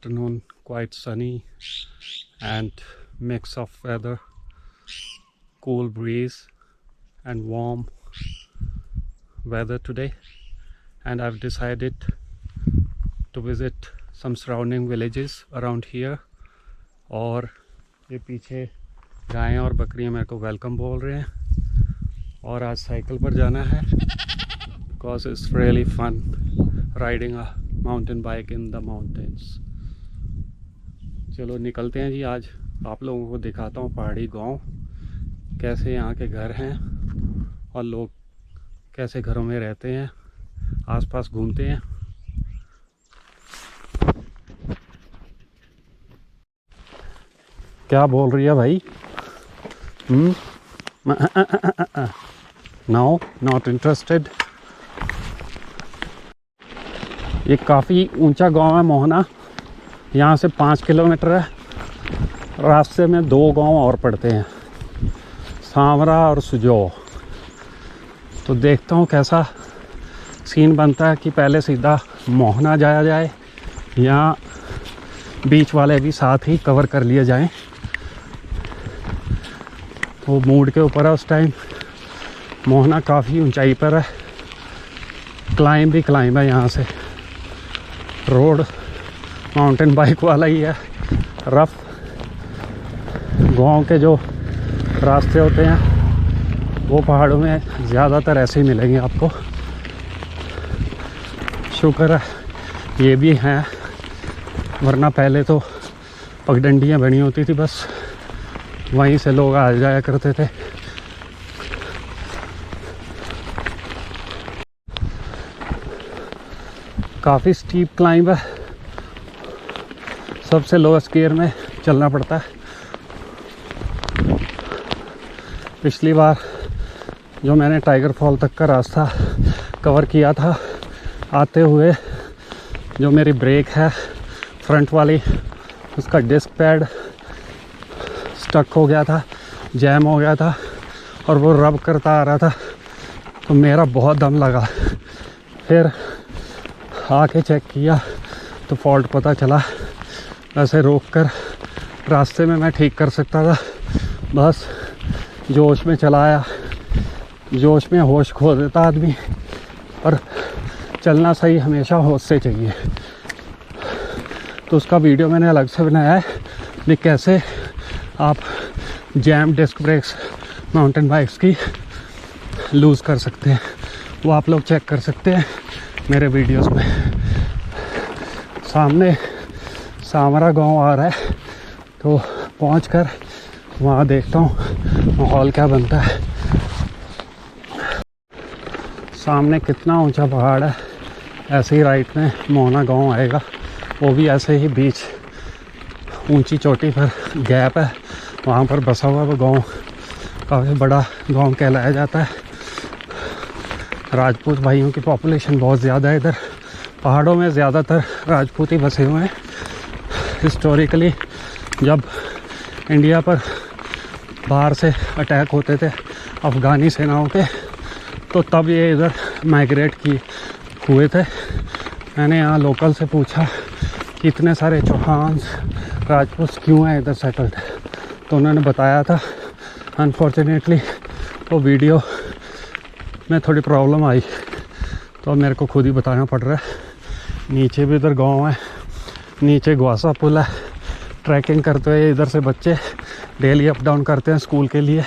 afternoon, quite sunny and mix of weather, cool breeze and warm weather today. And I've decided to visit some surrounding villages around here. और ये पीछे गायें और बकरियां मेरे को वेलकम बोल रहे हैं। और आज साइकिल पर जाना है because it's really fun riding a mountain bike in the mountains. चलो निकलते हैं जी। आज आप लोगों को दिखाता हूँ पहाड़ी गांव, कैसे यहाँ के घर हैं और लोग कैसे घरों में रहते हैं, आसपास घूमते हैं। क्या बोल रही है भाई? No, not interested. ये काफ़ी ऊंचा गांव है मोहना, यहाँ से 5 किलोमीटर है। रास्ते में 2 गांव और पड़ते हैं, सांवरा और सुजो। तो देखता हूँ कैसा सीन बनता है कि पहले सीधा मोहना जाया जाए या बीच वाले भी साथ ही कवर कर लिए जाएं। तो मूड के ऊपर है उस टाइम। मोहना काफ़ी ऊंचाई पर है, क्लाइंब भी क्लाइंब है। यहाँ से रोड माउंटेन बाइक वाला ही है, रफ। गांव के जो रास्ते होते हैं वो पहाड़ों में ज़्यादातर ऐसे ही मिलेंगे आपको। शुक्र है ये भी हैं, वरना पहले तो पगडंडियाँ बनी होती थी, बस वहीं से लोग आ जाया करते थे। काफ़ी स्टीप क्लाइंब है, सबसे लोएस्ट गियर में चलना पड़ता है। पिछली बार जो मैंने टाइगर फॉल तक का रास्ता कवर किया था, आते हुए जो मेरी ब्रेक है फ्रंट वाली, उसका डिस्क पैड स्टक हो गया था, जैम हो गया था और वो रब करता आ रहा था, तो मेरा बहुत दम लगा। फिर आके चेक किया तो फॉल्ट पता चला। वैसे रोक कर रास्ते में मैं ठीक कर सकता था, बस जोश में चलाया। जोश में होश खो देता आदमी, पर चलना सही हमेशा होश से चाहिए। तो उसका वीडियो मैंने अलग से बनाया है कि कैसे आप jam disc brakes mountain bikes की लूज़ कर सकते हैं। वो आप लोग चेक कर सकते हैं मेरे वीडियोस में। सामने सांवरा गांव आ रहा है, तो पहुंचकर वहाँ देखता हूँ माहौल क्या बनता है। सामने कितना ऊंचा पहाड़ है। ऐसे ही राइट में मोहना गांव आएगा, वो भी ऐसे ही बीच ऊंची चोटी पर गैप है, वहाँ पर बसा हुआ वो गांव काफ़ी बड़ा गांव कहलाया जाता है। राजपूत भाइयों की पॉपुलेशन बहुत ज़्यादा है इधर। पहाड़ों में ज़्यादातर राजपूत ही बसे हुए हैं। हिस्टोरिकली जब इंडिया पर बाहर से अटैक होते थे अफ़गानी सेनाओं के, तो तब ये इधर माइग्रेट हुए थे। मैंने यहाँ लोकल से पूछा कि इतने सारे चौहान राजपूत क्यों हैं इधर सेटल्ड, तो उन्होंने बताया था। अनफॉर्चुनेटली वो वीडियो में थोड़ी प्रॉब्लम आई, तो मेरे को खुद ही बताना पड़ रहा है। नीचे भी इधर गांव है, नीचे ग्वासा पुल है। ट्रैकिंग करते हुए इधर से बच्चे डेली अप डाउन करते हैं स्कूल के लिए।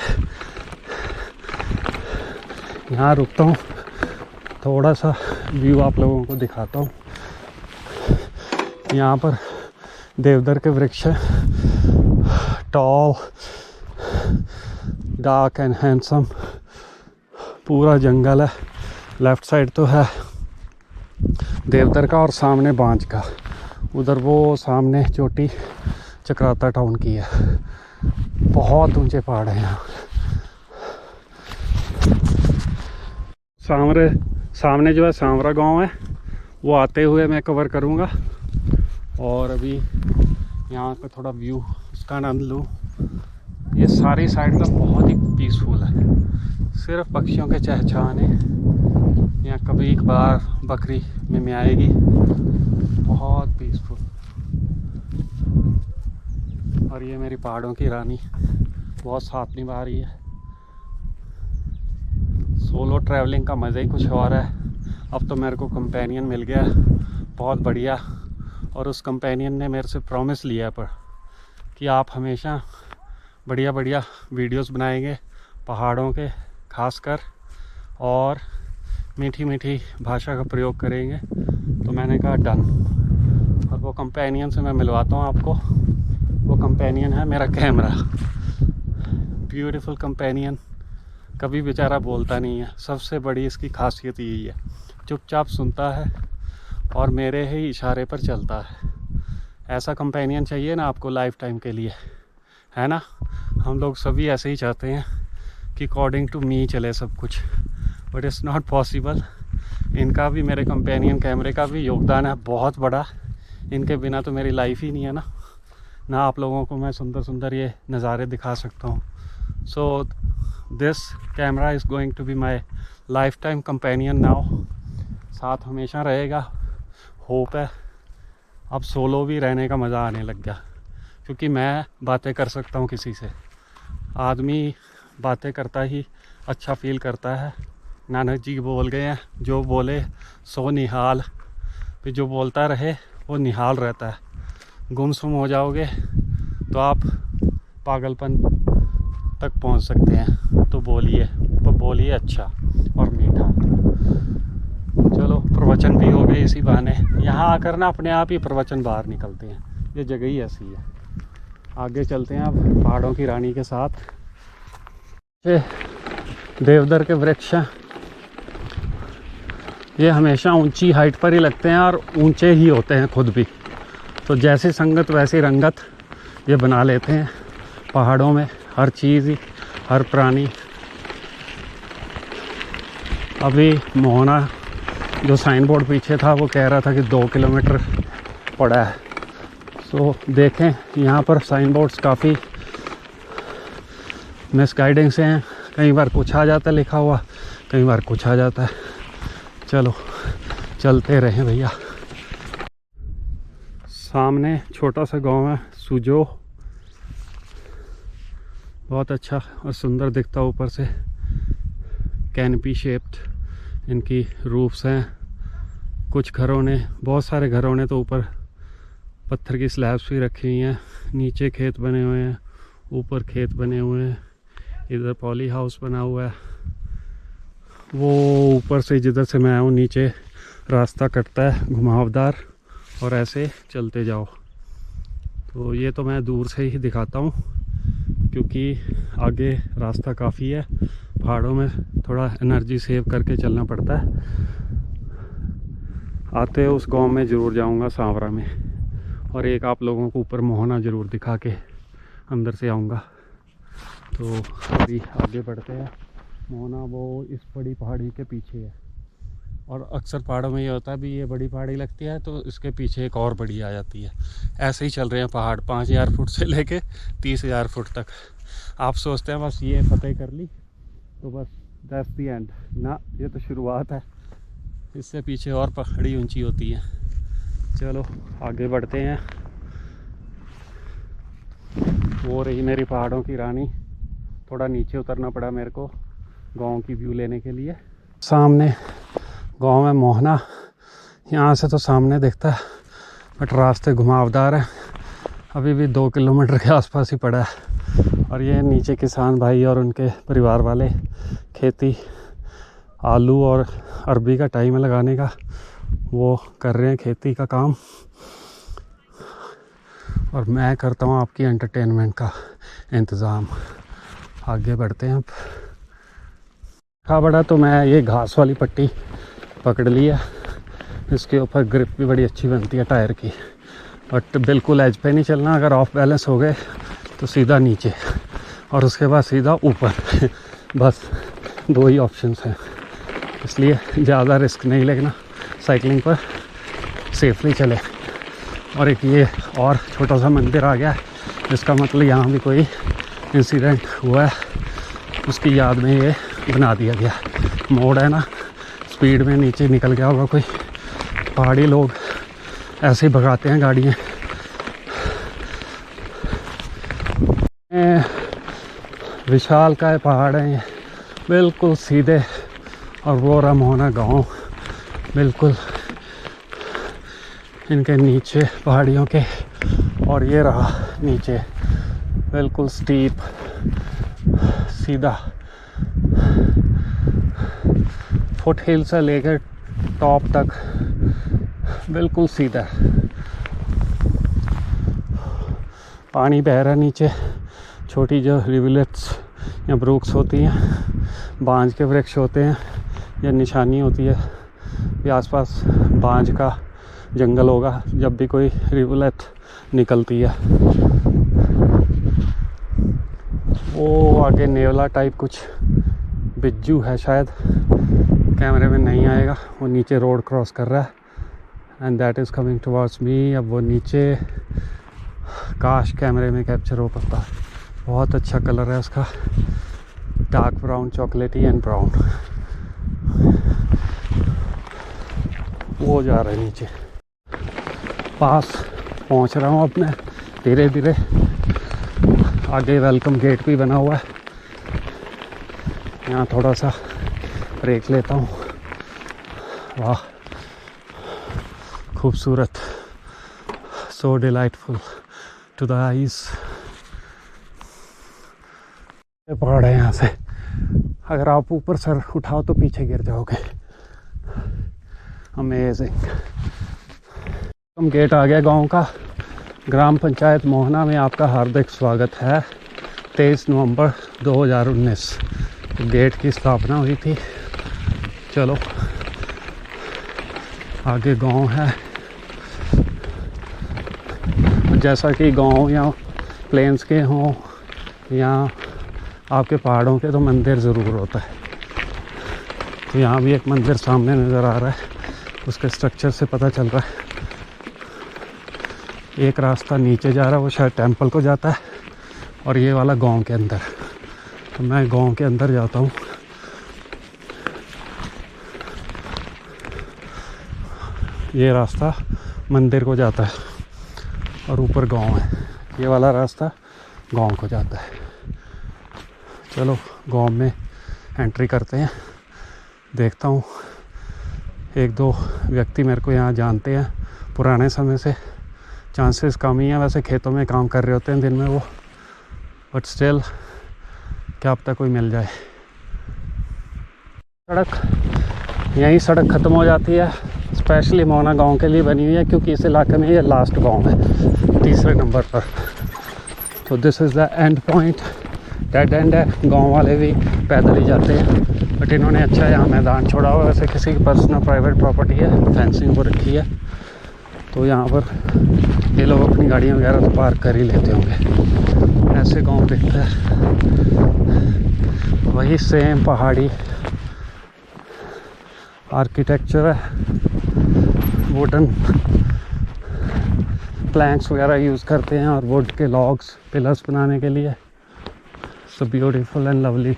यहाँ रुकता हूँ, थोड़ा सा व्यू आप लोगों को दिखाता हूँ। यहाँ पर देवदार के वृक्ष हैं, टॉल, डार्क एंड हैंडसम। पूरा जंगल है। लेफ्ट साइड तो है देवदार का और सामने बांज का। उधर वो सामने चोटी चक्राता टाउन की है। बहुत ऊंचे पहाड़ हैं यहाँ। सामने जो है सांवरा गांव है, वो आते हुए मैं कवर करूँगा। और अभी यहाँ का थोड़ा व्यू उसका आनंद लूँ। ये सारी साइड का बहुत ही पीसफुल है, सिर्फ पक्षियों के चहचहाने। यहाँ कभी एक बार बकरी में आएगी, बहुत पीसफुल। और ये मेरी पहाड़ों की रानी बहुत साथ निभा रही है। सोलो ट्रैवलिंग का मज़ा ही कुछ और है। अब तो मेरे को कंपेनियन मिल गया, बहुत बढ़िया। और उस कंपेनियन ने मेरे से प्रॉमिस लिया पर कि आप हमेशा बढ़िया बढ़िया वीडियोस बनाएंगे पहाड़ों के खासकर, और मीठी मीठी भाषा का प्रयोग करेंगे। तो मैंने कहा डन। और वो कंपेनियन से मैं मिलवाता हूँ आपको। वो कंपेनियन है मेरा कैमरा, ब्यूटीफुल कंपेनियन। कभी बेचारा बोलता नहीं है, सबसे बड़ी इसकी खासियत यही है, चुपचाप सुनता है और मेरे ही इशारे पर चलता है। ऐसा कंपेनियन चाहिए ना आपको लाइफ टाइम के लिए, है ना। हम लोग सभी ऐसे ही चाहते हैं कि अकॉर्डिंग टू मी चले सब कुछ, बट इट्स नॉट पॉसिबल। इनका भी, मेरे कंपेनियन कैमरे का भी योगदान है बहुत बड़ा। इनके बिना तो मेरी लाइफ ही नहीं है ना आप लोगों को मैं सुंदर सुंदर ये नज़ारे दिखा सकता हूँ। So this camera is going to be my lifetime companion now, साथ हमेशा रहेगा। होप है अब सोलो भी रहने का मज़ा आने लग गया, क्योंकि मैं बातें कर सकता हूँ किसी से। आदमी बातें करता ही अच्छा फील करता है। नानक जी बोल गए हैं, जो बोले सो निहाल। फिर जो बोलता रहे वो निहाल रहता है। गुमसुम हो जाओगे तो आप पागलपन तक पहुंच सकते हैं। तो बोलिए अच्छा और मीठा। चलो प्रवचन भी हो गए इसी बहाने। यहाँ आकर ना अपने आप ही प्रवचन बाहर निकलते हैं, ये जगह ही ऐसी है। आगे चलते हैं अब पहाड़ों की रानी के साथ। ये देवदार के वृक्ष हैं, ये हमेशा ऊंची हाइट पर ही लगते हैं और ऊंचे ही होते हैं खुद भी। तो जैसी संगत वैसी रंगत ये बना लेते हैं पहाड़ों में, हर चीज़ ही, हर प्राणी। अभी मोहना जो साइन बोर्ड पीछे था वो कह रहा था कि 2 किलोमीटर पड़ा है। सो देखें, यहाँ पर साइन बोर्ड्स काफ़ी मिसगाइडिंग से हैं। कई बार कुछ आ जाता है लिखा हुआ, कई बार कुछ आ जाता है। चलो चलते रहें भैया। सामने छोटा सा गांव है सुजो, बहुत अच्छा और सुंदर दिखता है ऊपर से। कैनपी शेप्ड इनकी रूफ्स हैं। कुछ घरों ने, बहुत सारे घरों ने तो ऊपर पत्थर की स्लैब्स भी रखी हुई हैं। नीचे खेत बने हुए हैं, ऊपर खेत बने हुए हैं। इधर पॉली हाउस बना हुआ है। वो ऊपर से जिधर से मैं आऊँ नीचे रास्ता कटता है घुमावदार, और ऐसे चलते जाओ। तो ये तो मैं दूर से ही दिखाता हूँ, क्योंकि आगे रास्ता काफ़ी है। पहाड़ों में थोड़ा एनर्जी सेव करके चलना पड़ता है। आते उस गांव में ज़रूर जाऊंगा, सांवरा में, और एक आप लोगों को ऊपर मोहना ज़रूर दिखा के अंदर से आऊँगा। तो अभी आगे बढ़ते हैं। मोहना वो इस बड़ी पहाड़ी के पीछे है, और अक्सर पहाड़ों में ये होता है भी ये बड़ी पहाड़ी लगती है तो इसके पीछे एक और बड़ी आ जाती है। ऐसे ही चल रहे हैं पहाड़, 5000 फुट से लेके 30,000 फुट तक। आप सोचते हैं बस ये फतेह कर ली तो बस दैट्स द एंड ना, ये तो शुरुआत है। इससे पीछे और पहाड़ी ऊंची होती है। चलो आगे बढ़ते हैं। वो रही मेरी पहाड़ों की रानी। थोड़ा नीचे उतरना पड़ा मेरे को गांव की व्यू लेने के लिए। सामने गांव है मोहना, यहाँ से तो सामने दिखता है, बट रास्ते घुमावदार हैं। अभी भी 2 किलोमीटर के आसपास ही पड़ा है। और ये नीचे किसान भाई और उनके परिवार वाले खेती, आलू और अरबी का टाइम है लगाने का, वो कर रहे हैं खेती का काम। और मैं करता हूँ आपकी एंटरटेनमेंट का इंतज़ाम। आगे बढ़ते हैं अब। खा बड़ा तो मैं ये घास वाली पट्टी पकड़ लिया। इसके ऊपर ग्रिप भी बड़ी अच्छी बनती है टायर की, बट बिल्कुल एज पे नहीं चलना। अगर ऑफ बैलेंस हो गए तो सीधा नीचे और उसके बाद सीधा ऊपर। बस 2 ही ऑप्शंस हैं, इसलिए ज़्यादा रिस्क नहीं लेना साइकिलिंग पर, सेफली चले। और एक ये और छोटा सा मंदिर आ गया है, जिसका मतलब यहाँ भी कोई इंसिडेंट हुआ है, उसकी याद में ये बना दिया गया। मोड़ है ना, स्पीड में नीचे निकल गया होगा कोई। पहाड़ी लोग ऐसे ही भगाते हैं गाड़ियाँ। विशालकाय पहाड़ हैं बिल्कुल सीधे, और वो रहा मोहना गाँव बिल्कुल इनके नीचे पहाड़ियों के, और ये रहा नीचे बिल्कुल स्टीप सीधा फुट हिल से लेकर टॉप तक बिल्कुल सीधा पानी बह रहा नीचे। छोटी जो रिवलेट्स या ब्रूक्स होती हैं, बांज के वृक्ष होते हैं, यह निशानी होती है कि आसपास बांज का जंगल होगा जब भी कोई रिवलेट निकलती है। वो आगे नेवला टाइप कुछ बिज्जू है शायद, कैमरे में नहीं आएगा। वो नीचे रोड क्रॉस कर रहा है and that is coming towards me. अब वो नीचे काश कैमरे में कैप्चर हो पाता। बहुत अच्छा कलर है उसका, डार्क ब्राउन, चॉकलेटी एंड ब्राउन। वो जा रहा है नीचे, पास पहुंच रहा हूँ अपने धीरे धीरे। आगे वेलकम गेट भी बना हुआ है, यहाँ थोड़ा सा ब्रेक लेता हूँ। वाह खूबसूरत, सो डिलाइटफुल टू द आईज। पहाड़ है यहाँ से, अगर आप ऊपर सर उठाओ तो पीछे गिर जाओगे। अमेजिंग। हम गेट आ गया गांव का। ग्राम पंचायत मोहना में आपका हार्दिक स्वागत है। 23 नवंबर 2019 गेट की स्थापना हुई थी। चलो आगे गांव है। जैसा कि गांव या प्लेन्स के हों या आपके पहाड़ों के, तो मंदिर ज़रूर होता है। तो यहाँ भी एक मंदिर सामने नज़र आ रहा है, उसके स्ट्रक्चर से पता चल रहा है। एक रास्ता नीचे जा रहा है, वो शायद टेंपल को जाता है, और ये वाला गांव के अंदर। तो मैं गांव के अंदर जाता हूँ। ये रास्ता मंदिर को जाता है और ऊपर गांव है। ये वाला रास्ता गांव को जाता है। चलो गांव में एंट्री करते हैं। देखता हूँ, एक दो व्यक्ति मेरे को यहाँ जानते हैं पुराने समय से। चांसेस कम ही हैं, वैसे खेतों में काम कर रहे होते हैं दिन में वो, बट स्टिल क्या पता कोई मिल जाए। सड़क यहीं सड़क ख़त्म हो जाती है, स्पेशली मोहना गांव के लिए बनी हुई है, क्योंकि इस इलाके में ये लास्ट गांव है 3रे नंबर पर। तो this is the end point, dead and है। गांव वाले भी पैदल ही जाते हैं, बट इन्होंने अच्छा यहाँ मैदान छोड़ा हुआ है। वैसे किसी की पर्सनल प्राइवेट प्रॉपर्टी है, फेंसिंग वो रखी है, तो यहाँ पर ये लोग अपनी गाड़ियाँ वगैरह तो पार्क कर ही लेते होंगे। ऐसे गांव दिखता है, वही सेम पहाड़ी आर्किटेक्चर है। वुडन प्लैंक्स वगैरह यूज़ करते हैं और वुड के लॉग्स पिलर्स बनाने के लिए। So beautiful and lovely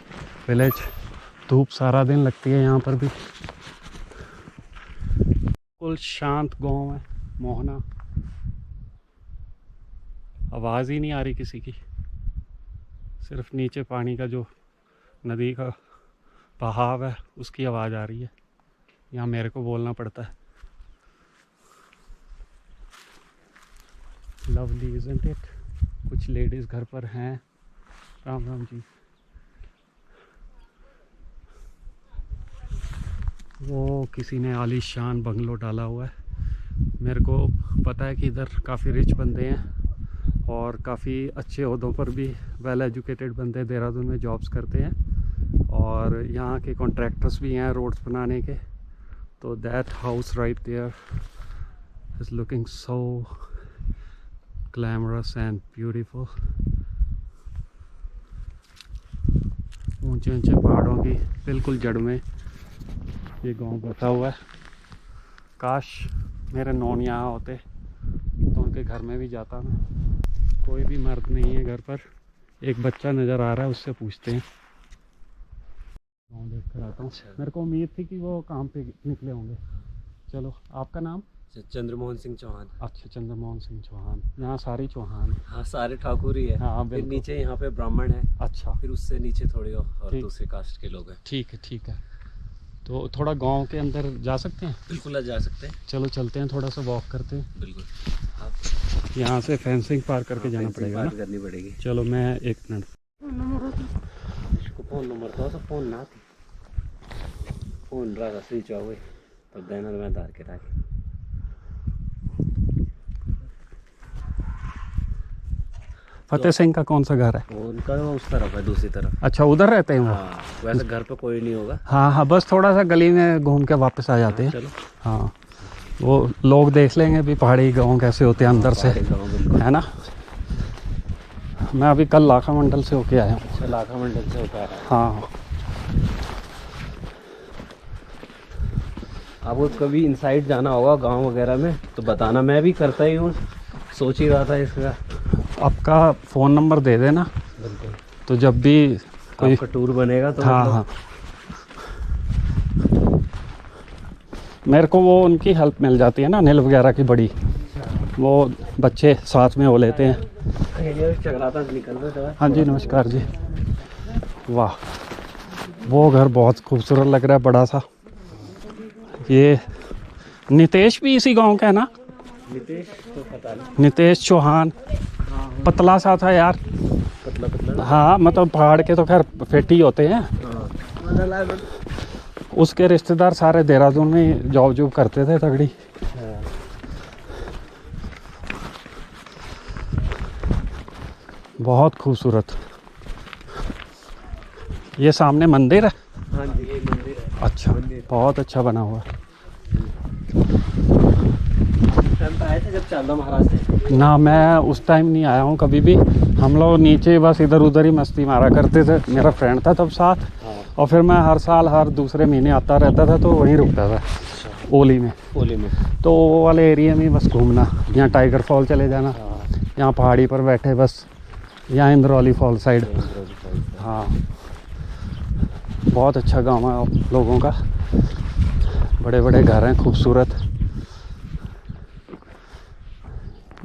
village. धूप सारा दिन लगती है यहाँ पर भी। बिल्कुल शांत गांव है मोहना, आवाज़ ही नहीं आ रही किसी की, सिर्फ नीचे पानी का जो नदी का बहाव है उसकी आवाज़ आ रही है। यहाँ मेरे को बोलना पड़ता है। Lovely isn't it. कुछ लेडीज़ घर पर हैं। राम राम जी। वो किसी ने आलीशान बंगलो डाला हुआ है। मेरे को पता है कि इधर काफ़ी रिच बंदे हैं और काफ़ी अच्छे ओहदों पर भी वेल एजुकेटेड बंदे देहरादून में जॉब्स करते हैं, और यहाँ के कॉन्ट्रैक्टर्स भी हैं रोड्स बनाने के। तो that house right there is looking so glamorous and beautiful. ऊंचे ऊंचे पहाड़ों की बिल्कुल जड़ में ये गांव बसा हुआ है। काश मेरे नॉन यहाँ होते तो उनके घर में भी जाता मैं। कोई भी मर्द नहीं है घर पर, एक बच्चा नज़र आ रहा है, उससे पूछते हैं। गाँव देख कर आता हूँ। मेरे को उम्मीद थी कि वो काम पे निकले होंगे। चलो, आपका नाम? चंद्रमोहन सिंह चौहान। अच्छा, चंद्रमोहन सिंह चौहान। यहाँ सारी चौहान है। हाँ, सारे ठाकुर ही है। हाँ फिर बिल्कुल। नीचे यहाँ पे ब्राह्मण है, अच्छा फिर उससे नीचे थोड़ी और ठीक। दूसरी कास्ट के लोग हैं। ठीक है ठीक है। तो थोड़ा गांव के अंदर जा सकते हैं? बिल्कुल जा सकते हैं। चलो चलते हैं, थोड़ा सा वॉक करते हैं। बिल्कुल। आप यहाँ से फेंसिंग पार करके जाना fencing पड़ेगा पार ना? करनी पड़ेगी। चलो मैं 1 मिनट। इसको फोन नंबर तो फोन ना थी, फोन रहा स्विच हुए तो बैनर में धार के रखे। फतेह सिंह का कौन सा घर है? वो उनका उस तरफ है, दूसरी तरफ। अच्छा, उधर रहते हैं वो? हाँ, वैसे घर पे कोई नहीं होगा। हाँ हाँ, बस थोड़ा सा गली में घूम के वापस आ जाते हैं। चलो। हाँ, वो लोग देख लेंगे भी पहाड़ी गांव कैसे होते हैं अंदर से, है ना? मैं अभी कल लाखा मंडल से होके आया हूँ। अच्छा, लाखा मंडल से होता है। हाँ। आपको कभी इनसाइड जाना होगा गांव वगैरह में तो बताना, मैं भी करता ही हूँ, सोच ही रहा था इसका। आपका फ़ोन नंबर दे देना। बिल्कुल। तो जब भी कोई आपका टूर बनेगा तो हाँ हाँ, मेरे को वो उनकी हेल्प मिल जाती है ना, अनिल वगैरह की बड़ी, वो बच्चे साथ में हो लेते हैं। चकराता निकल रहा है। हाँ जी, नमस्कार जी। वाह, वो घर बहुत खूबसूरत लग रहा है, बड़ा सा। ये नितेश भी इसी गांव का है ना? नितेश तो पता नहीं। नितेश चौहान, पतला सा था यार। पतला पतला। हाँ, मतलब पहाड़ के तो खैर फेटी होते हैं। उसके रिश्तेदार सारे देहरादून में जॉब जॉब करते थे तगड़ी। बहुत खूबसूरत। ये सामने मंदिर है? हाँ जी, ये मंदिर है। अच्छा, बहुत अच्छा बना हुआ है। टाइम पे आए थे जब चांदा महाराज थे? ना, मैं उस टाइम नहीं आया हूँ कभी भी। हम लोग नीचे बस इधर उधर ही मस्ती मारा करते थे, मेरा फ्रेंड था तब साथ। और फिर मैं हर साल हर दूसरे महीने आता रहता था, तो वहीं रुकता था ओली में। ओली में तो वो वाले एरिया में बस घूमना, यहाँ टाइगर फॉल चले जाना, यहाँ पहाड़ी पर बैठे बस, यहाँ इंद्रौली फॉल साइड। हाँ, बहुत अच्छा गाँव है आप लोगों का, बड़े बड़े घर हैं खूबसूरत।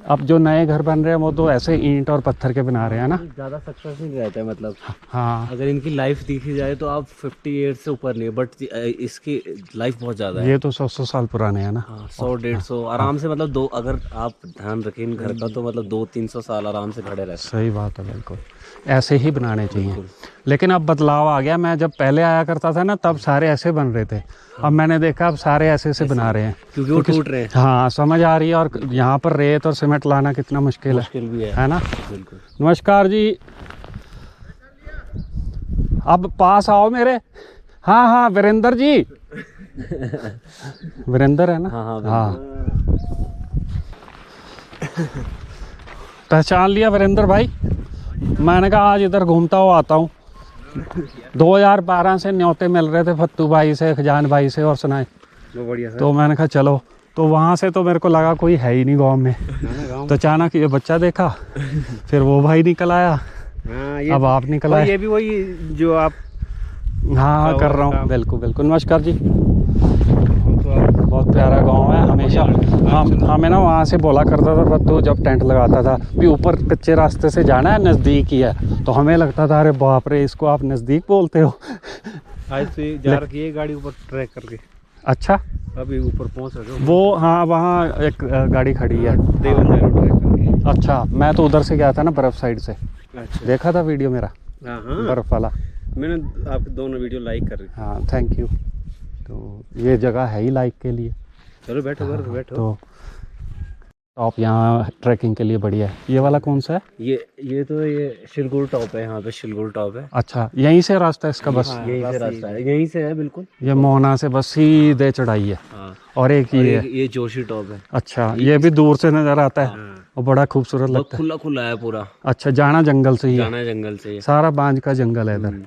अब जो नए घर बन रहे हैं वो तो ऐसे ईंट और पत्थर के बना रहे हैं ना? ज़्यादा सक्सेस नहीं रहता है, मतलब हाँ, अगर इनकी लाइफ देखी जाए तो आप 58 से ऊपर नहीं, बट इसकी लाइफ बहुत ज़्यादा है। ये तो 100 साल पुराने हैं ना? हाँ, 100-150 आराम से, मतलब दो, अगर आप ध्यान रखें इन घर का तो मतलब 200-300 साल आराम से खड़े रहते। सही बात है, बिल्कुल ऐसे ही बनाने चाहिए। लेकिन अब बदलाव आ गया, मैं जब पहले आया करता था ना तब सारे ऐसे बन रहे थे, अब मैंने देखा अब सारे ऐसे से बना रहे हैं क्योंकि वो टूट रहे हैं। हाँ, समझ आ रही है। और यहाँ पर रेत और सीमेंट लाना कितना मुश्किल भी है ना? बिल्कुल। नमस्कार जी, अब पास आओ मेरे। हाँ हाँ, वीरेंद्र जी। वीरेंद्र है ना? हाँ, पहचान लिया वीरेंद्र भाई। मैंने कहा आज इधर घूमता हुआ आता हूँ। 2012 से न्योते मिल रहे थे फत्तू भाई से, खजान भाई से और सुनाए, तो मैंने कहा चलो। तो वहाँ से तो मेरे को लगा कोई है ही नहीं गाँव में, तो अचानक ये बच्चा देखा, फिर वो भाई निकल आया, अब आप निकल आए। ये भी वही जो आप हाँ कर रहा हूँ, बिल्कुल बिल्कुल। नमस्कार जी। बहुत प्यारा गांव है। हमेशा हमें ना वहाँ से बोला करता था तो जब टेंट लगाता था भी ऊपर कच्चे रास्ते से जाना है, नज़दीक ही है। तो हमें लगता था अरे बाप रे, इसको आप नज़दीक बोलते हो। आज से जा रखी है गाड़ी ऊपर ट्रैक करके। अच्छा, अभी ऊपर पहुँच रहे हो? वो हाँ, वहाँ एक गाड़ी खड़ी है देवन ट्रैक करके। अच्छा, मैं तो उधर से गया था ना, बर्फ़ साइड से। अच्छा, देखा था वीडियो मेरा? हाँ बर्फ़ वाला। मैंने आपके दोनों वीडियो लाइक कर रही। हाँ, थैंक यू। तो ये जगह है ही लाइक के लिए। चलो बैठो, बैठो। तो टॉप यहाँ ट्रैकिंग के लिए बढ़िया है। ये वाला कौन सा है? ये तो ये शिलगुड़ टॉप है, यहाँ पे शिलगुड़ टॉप है। अच्छा, यहीं से रास्ता है इसका? बस यहीं से रास्ता है, यहीं से है बिल्कुल। ये मोहना से बस सीधे चढ़ाई है। हाँ। और एक ये है। ये जोशी टॉप है। अच्छा, ये भी दूर से नजर आता है और बड़ा खूबसूरत लगता है। खुला खुला है पूरा। अच्छा, जाना जंगल से ही है? जाना जंगल से, सारा बांज का जंगल है इधर।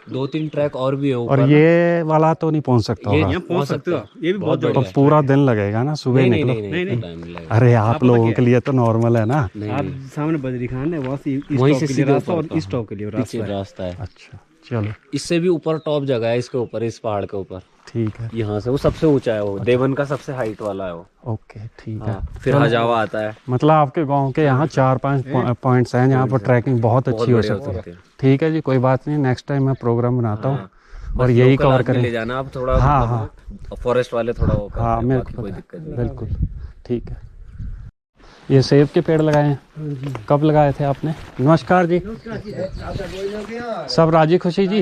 2-3 ट्रैक और भी है और ये वाला तो नहीं पहुंच सकता होगा? ये पहुंच सकते हो, ये भी बहुत तो पूरा दिन लगेगा ना, सुबह निकलो? नहीं, अरे आप लोगों के लिए तो नॉर्मल है ना। आप सामने बद्री खान है, वहीं से सीधे रास्ता, और इस टॉप के लिए रास्ता है। अच्छा, चलो इससे भी ऊपर टॉप जगह है, इसके ऊपर, इस पहाड़ के ऊपर। ठीक है। यहाँ से वो सबसे ऊंचा है, वो देवन का सबसे हाइट वाला है वो। ओके ठीक है। हाँ, फिर हजावा आता है। मतलब आपके गांव के यहाँ 4-5 पॉइंट्स हैं जहाँ पर ट्रैकिंग बहुत अच्छी हो बढ़िया सकती है। ठीक है जी, कोई बात नहीं, नेक्स्ट टाइम मैं प्रोग्राम बनाता हूँ और बस यही local कवर आदमी करें। ले जाना आप थोड़ा, हाँ मतलब फॉरेस्ट वाले थोड़ा वो करते हाँ हैं, मेरे बाकी को कोई पता दिक्कत है, नहीं। बिल्कुल ठीक है। ये सेब के पेड़ लगाए हैं, कब लगाए थे आपने? नमस्कार जी, सब राजी खुशी जी,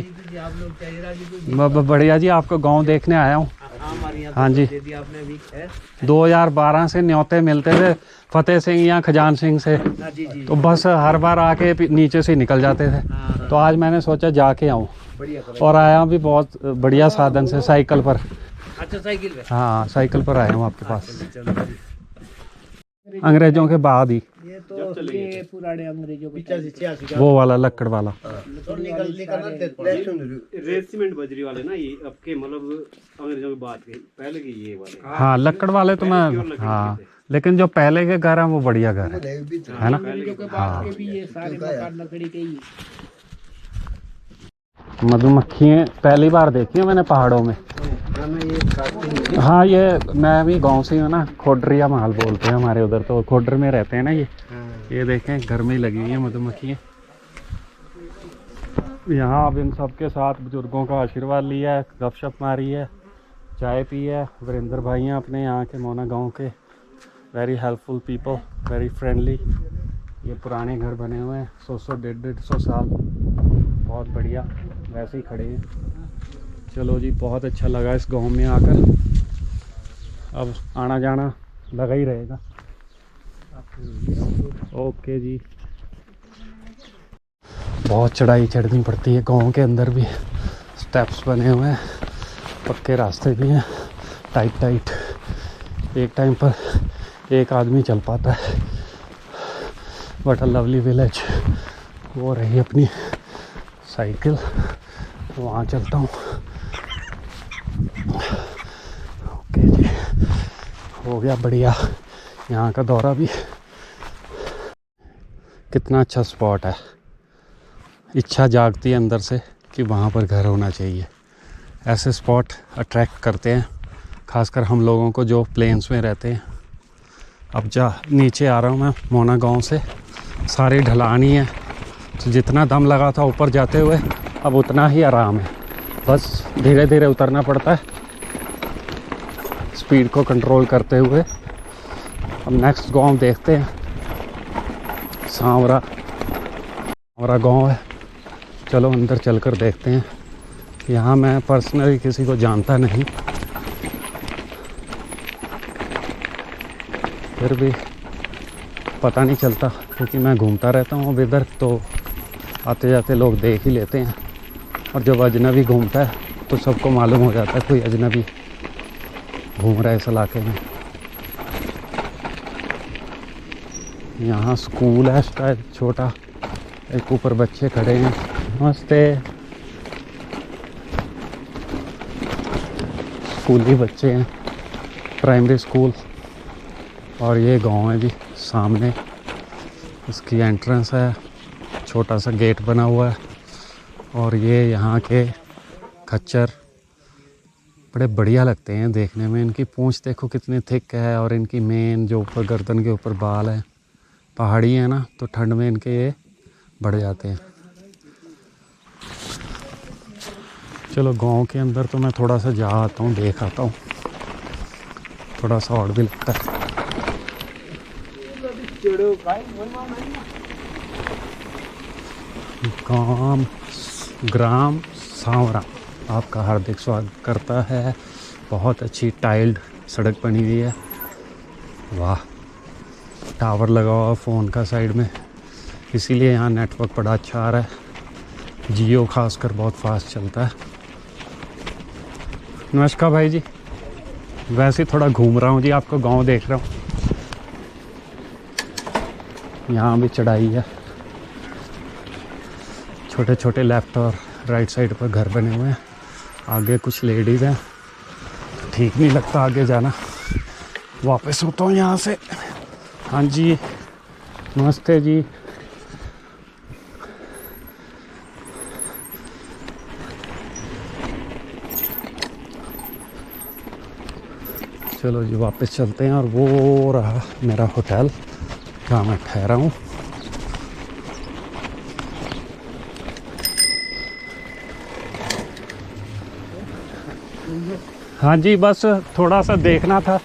बढ़िया जी, आपको गांव देखने आया हूँ। हाँ जी, 2012 से न्योते मिलते थे फतेह सिंह या खजान सिंह से, तो बस हर बार आके नीचे से निकल जाते थे, तो आज मैंने सोचा जाके आऊँ और आया भी बहुत बढ़िया साधन से, साइकिल पर। अच्छा, साइकिल पे? हाँ साइकिल पर आया हूँ आपके पास, अंग्रेजों के बाद ही। ये तो ये पुराने अंग्रेजों के वो वाला लकड़ वाला रेसिमेंट बजरी वाले ना, ये अब के मतलब अंग्रेजों की बात की पहले की ये वाले। हाँ लकड़ वाले तो मैं, हाँ लेकिन जो पहले के घर हैं वो बढ़िया घर है ना। हाँ भी ये सारे मकान लकड़ी के ही। मधुमक्खियाँ पहली बार देखी है मैंने पहाड़ों में। हाँ ये मैं भी गांव से हूँ ना, खोडरिया महल बोलते हैं हमारे उधर, तो खोडर में रहते हैं ना ये देखें घर में ही लगी हुई है मधुमक्खियाँ। यहाँ अब इन सबके साथ बुजुर्गों का आशीर्वाद लिया है, गपशप मारी है, चाय पी है। वीरेंद्र भाई हैं अपने यहाँ के मोना गांव के, very helpful people, very friendly. ये पुराने घर बने हुए हैं 100 150 साल, बहुत बढ़िया, वैसे ही खड़े हैं। चलो जी, बहुत अच्छा लगा इस गांव में आकर, अब आना जाना लगा ही रहेगा। ओके जी, बहुत चढ़ाई चढ़नी पड़ती है गांव के अंदर भी, स्टेप्स बने हुए हैं, पक्के रास्ते भी हैं, टाइट। एक टाइम पर एक आदमी चल पाता है। But a lovely village. वो रही अपनी साइकिल, वहाँ चलता हूँ। ओके जी, हो गया बढ़िया यहाँ का दौरा भी। कितना अच्छा स्पॉट है, इच्छा जागती है अंदर से कि वहाँ पर घर होना चाहिए। ऐसे स्पॉट अट्रैक्ट करते हैं, खासकर हम लोगों को जो प्लेन्स में रहते हैं। अब नीचे आ रहा हूँ मैं मोना गांव से, सारी ढलान ही है, तो जितना दम लगा था ऊपर जाते हुए अब उतना ही आराम है, बस धीरे धीरे उतरना पड़ता है स्पीड को कंट्रोल करते हुए। अब नेक्स्ट गांव देखते हैं, सांवरा गांव है, चलो अंदर चलकर देखते हैं। यहाँ मैं पर्सनली किसी को जानता नहीं, फिर भी पता नहीं चलता क्योंकि मैं घूमता रहता हूँ अब इधर, तो आते जाते लोग देख ही लेते हैं। और जब अजनबी घूमता है तो सबको मालूम हो जाता है कोई अजनबी घूम रहा है इस इलाके में। यहाँ स्कूल है शायद छोटा, एक ऊपर बच्चे खड़े हैं। नमस्ते, स्कूली बच्चे हैं, प्राइमरी स्कूल। और ये गांव है जी सामने, इसकी एंट्रेंस है, छोटा सा गेट बना हुआ है। और ये यहाँ के खच्चर बड़े बढ़िया लगते हैं देखने में। इनकी पूंछ देखो कितनी थिक है, और इनकी मेन जो ऊपर गर्दन के ऊपर बाल है, पहाड़ी है ना, तो ठंड में इनके ये बढ़ जाते हैं। चलो गांव के अंदर तो मैं थोड़ा सा जा आता हूँ, देख आता हूँ, थोड़ा सा और भी लगता है। ग्राम सांवरा आपका हार्दिक स्वागत करता है। बहुत अच्छी टाइल्ड सड़क बनी हुई है, वाह। टावर लगा हुआ फ़ोन का साइड में, इसीलिए यहाँ नेटवर्क बड़ा अच्छा आ रहा है। जियो खासकर बहुत फास्ट चलता है। नमस्कार भाई जी, वैसे थोड़ा घूम रहा हूँ जी, आपको गांव देख रहा हूँ। यहाँ भी चढ़ाई है, छोटे छोटे लेफ्ट और राइट साइड पर घर बने हुए हैं। आगे कुछ लेडीज़ हैं, ठीक नहीं लगता आगे जाना, वापस होता हूँ यहाँ से। हाँ जी, नमस्ते जी। चलो जी वापस चलते हैं। और वो रहा मेरा होटल जहाँ मैं ठहरा हूँ। हाँ जी, बस थोड़ा सा देखना था